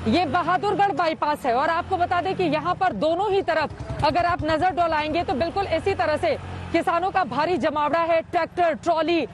ये बहादुरगढ़ बाईपास है और आपको बता दें कि यहाँ पर दोनों ही तरफ अगर आप नजर डोलाएंगे तो बिल्कुल इसी तरह से किसानों का भारी जमावड़ा है। ट्रैक्टर, ट्रॉली,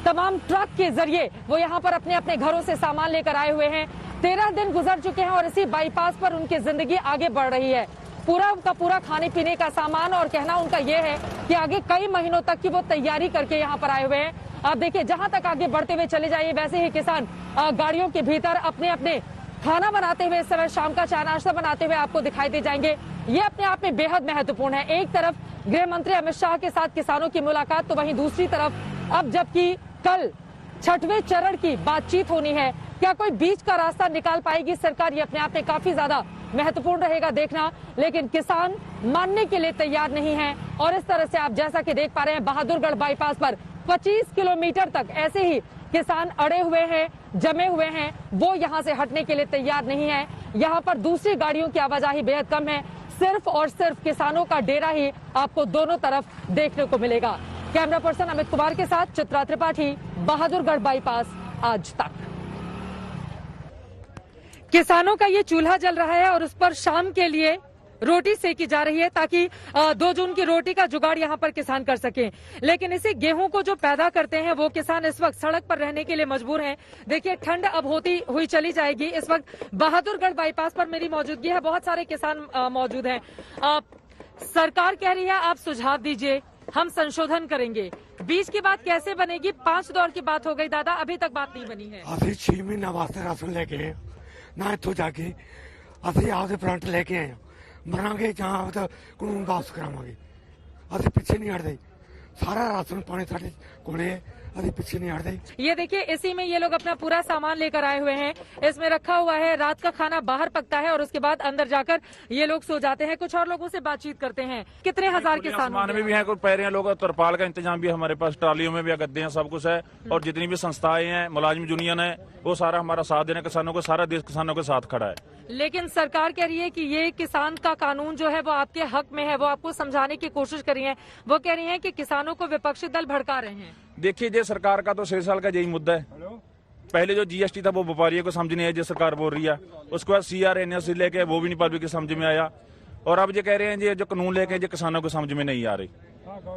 तमाम ट्रक के जरिए वो यहाँ पर अपने अपने घरों से सामान लेकर आए हुए हैं। 13 दिन गुजर चुके हैं और इसी बाईपास पर उनकी जिंदगी आगे बढ़ रही है। पूरा का पूरा खाने पीने का सामान, और कहना उनका ये है कि आगे कई महीनों तक की वो तैयारी करके यहाँ पर आए हुए हैं। आप देखिए, जहां तक आगे बढ़ते हुए चले जाइए वैसे ही किसान गाड़ियों के भीतर अपने अपने खाना बनाते हुए, इस समय शाम का चाय नाश्ता बनाते हुए आपको दिखाई दे जाएंगे। ये अपने आप में बेहद महत्वपूर्ण है। एक तरफ गृह मंत्री अमित शाह के साथ किसानों की मुलाकात, तो वहीं दूसरी तरफ अब जबकि कल 6वें चरण की बातचीत होनी है, क्या कोई बीच का रास्ता निकाल पाएगी सरकार? ये अपने आप में काफी ज्यादा महत्वपूर्ण रहेगा देखना, लेकिन किसान मानने के लिए तैयार नहीं है। और इस तरह से आप जैसा कि देख पा रहे हैं, बहादुरगढ़ बाईपास पर 25 किलोमीटर तक ऐसे ही किसान अड़े हुए हैं, जमे हुए हैं, वो यहाँ से हटने के लिए तैयार नहीं है। यहाँ पर दूसरी गाड़ियों की आवाजाही बेहद कम है, सिर्फ और सिर्फ किसानों का डेरा ही आपको दोनों तरफ देखने को मिलेगा। कैमरा पर्सन अमित कुमार के साथ चित्रा त्रिपाठी, बहादुरगढ़ बाईपास, आज तक। किसानों का ये चूल्हा जल रहा है और उस पर शाम के लिए रोटी सेकी जा रही है ताकि 2 जून की रोटी का जुगाड़ यहाँ पर किसान कर सकें। लेकिन इसी गेहूं को जो पैदा करते हैं वो किसान इस वक्त सड़क पर रहने के लिए मजबूर हैं। देखिए, ठंड अब होती हुई चली जाएगी। इस वक्त बहादुरगढ़ बाईपास पर मेरी मौजूदगी है, बहुत सारे किसान मौजूद हैं। सरकार कह रही है आप सुझाव दीजिए, हम संशोधन करेंगे। बीज की बात कैसे बनेगी? 5 दौर की बात हो गई दादा, अभी तक बात नहीं बनी है। अभी 6 महीना वास्ते राशन लेके ना इतो जाके असं आपके प्लांट लेके आए मरांगे जहाँ कानून वापस करावे। असं पिछे नहीं हटते, सारा राशन पानी साढ़े कोले अभी पीछे नहीं हटते। ये देखिए, इसी में ये लोग अपना पूरा सामान लेकर आए हुए हैं। इसमें रखा हुआ है, रात का खाना बाहर पकता है और उसके बाद अंदर जाकर ये लोग सो जाते हैं। कुछ और लोगों से बातचीत करते हैं। कितने हजार किसान में भी है, कुछ पैरे हैं लोग, तरपाल का इंतजाम भी हमारे पास, ट्रालियों में भी गद्दे हैं, सब कुछ है। और जितनी भी संस्थाएं हैं, मुलाजिम यूनियन है, वो सारा हमारा साथ देने किसानों को, सारा देश किसानों के साथ खड़ा है। लेकिन सरकार कह रही है कि ये किसान का कानून जो है वो आपके हक में है, वो आपको समझाने की कोशिश कर रही है। वो कह रही है कि किसानों को विपक्षी दल भड़का रहे हैं। देखिए, ये सरकार का तो 6 साल का यही मुद्दा है। पहले जो जीएसटी था वो व्यापारियों को समझ नहीं है, जो सरकार बोल रही है। उसके बाद CRNS लेके वो भी नहीं पब्लिक की समझ में आया। और अब ये कह रहे हैं ये जो कानून लेके जो किसानों को समझ में नहीं आ रही।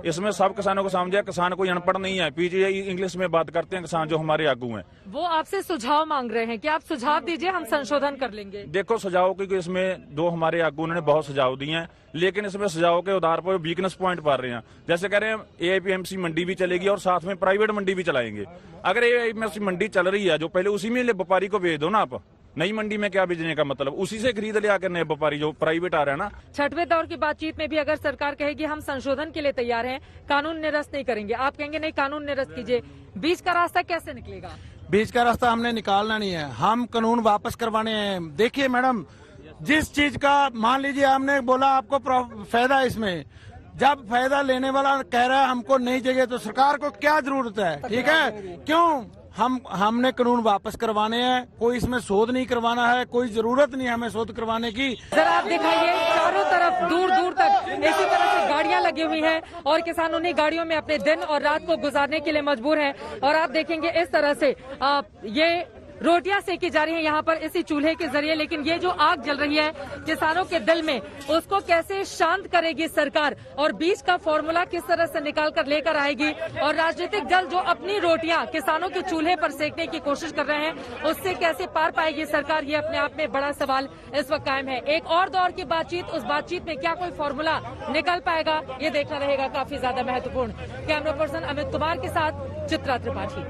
इसमें सब किसानों को समझ है, किसान कोई अनपढ़ नहीं है। पीछे इंग्लिश में बात करते हैं किसान जो हमारे आगू हैं। वो आपसे सुझाव मांग रहे हैं कि आप सुझाव दीजिए, हम संशोधन कर लेंगे। देखो, सुझाव की इसमें 2 हमारे आगू उन्होंने बहुत सुझाव दिए हैं, लेकिन इसमें सुझाव के आधार पर वीकनेस पॉइंट पा रहे हैं। जैसे कह रहे हैं APMC मंडी भी चलेगी और साथ में प्राइवेट मंडी भी चलाएंगे। अगर APMC मंडी चल रही है जो पहले उसी में व्यापारी को भेज दो ना आप। नई मंडी में क्या बेचने का मतलब, उसी से खरीद ले आकर नए व्यापारी जो प्राइवेट आ रहे हैं ना। 6वें दौर की बातचीत में भी अगर सरकार कहेगी हम संशोधन के लिए तैयार हैं, कानून निरस्त नहीं करेंगे, आप कहेंगे नहीं कानून निरस्त कीजिए, बीच का रास्ता कैसे निकलेगा? बीच का रास्ता हमने निकालना नहीं है, हम कानून वापस करवाने हैं। देखिए मैडम, जिस चीज का मान लीजिए हमने बोला आपको फायदा, इसमें जब फायदा लेने वाला कह रहा है हमको नहीं चाहिए तो सरकार को क्या जरूरत है? ठीक है, क्यों? हमने कानून वापस करवाने हैं, कोई इसमें शोध नहीं करवाना है, कोई जरूरत नहीं है हमें शोध करवाने की। जरा आप दिखाइए, चारों तरफ दूर दूर तक इसी तरह से गाड़ियां लगी हुई हैं और किसान उन्हीं गाड़ियों में अपने दिन और रात को गुजारने के लिए मजबूर हैं। और आप देखेंगे इस तरह से ये रोटियां सेकी जा रही हैं यहाँ पर इसी चूल्हे के जरिए। लेकिन ये जो आग जल रही है किसानों के दिल में, उसको कैसे शांत करेगी सरकार और बीच का फॉर्मूला किस तरह से निकाल कर लेकर आएगी? और राजनीतिक दल जो अपनी रोटियां किसानों के चूल्हे पर सेकने की कोशिश कर रहे हैं, उससे कैसे पार पाएगी सरकार? ये अपने आप में बड़ा सवाल इस वक्त कायम है। एक और दौर की बातचीत, उस बातचीत में क्या कोई फॉर्मूला निकल पाएगा, ये देखना रहेगा काफी ज्यादा महत्वपूर्ण। कैमरा पर्सन अमित कुमार के साथ चित्रा त्रिपाठी।